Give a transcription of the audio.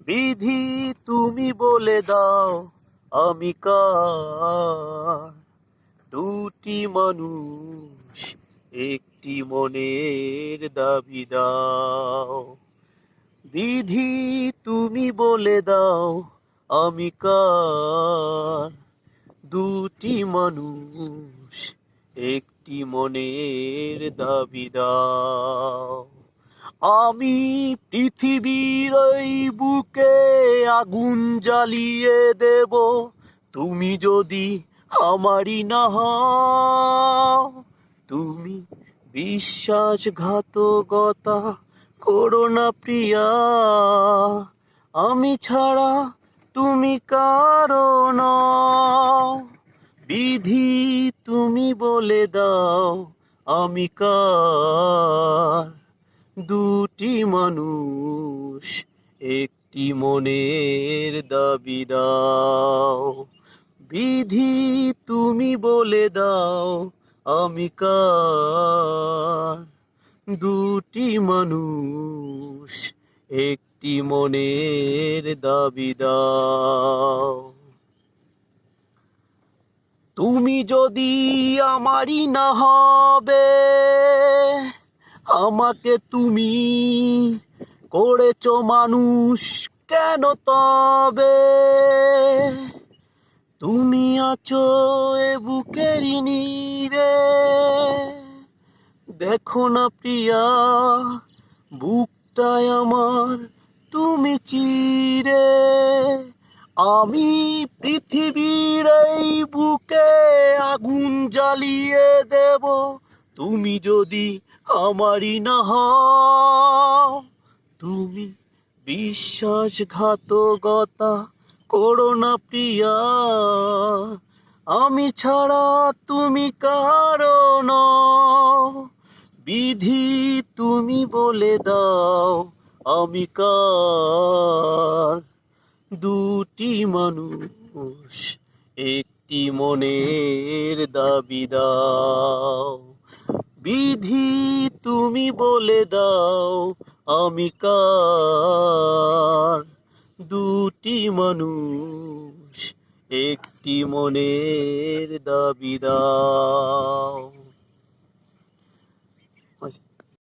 বিধি তুমি বলে দাও আমি কার। দুটি মানুষ একটি মনের দাবি দাও। বিধি তুমি বলে দাও আমি কার। দুটি মানুষ একটি মনের দাবি দাও। আমি পৃথিবীর এই বুকে আগুন জ্বালিয়ে দেব, তুমি যদি আমারই না হও। তুমি বিশ্বাসঘাতকতা করো না প্রিয়া, আমি ছাড়া তুমি কারো নও। বিধি তুমি বলে দাও আমি কার। দুটি মানুষ একটি মনের দাবি দাও। বিধি তুমি বলে দাও আমি কার। দুটি মানুষ একটি মনের দাবি দাও। তুমি যদি আমারই না হবে, আমাকে তুমি করেছো মানুষ কেন তবে? তুমি আছো এ বুকেরই নীড়ে, দেখো না প্রিয়া বুকটায় আমার তুমি চিরে। আমি পৃথিবীর এই বুকে আগুন জ্বালিয়ে দেব, তুমি যদি আমারই না হও। তুমি বিশ্বাসঘাতকতা করো না প্রিয়া, আমি ছাড়া তুমি কারো নও। বিধি তুমি বলে দাও আমি কার। দুটি মানুষ একটি মনের দাবি দাও। বিধি তুমি বলে দাও আমি কার। দুটি মানুষ একটি মনের দাবি দাও।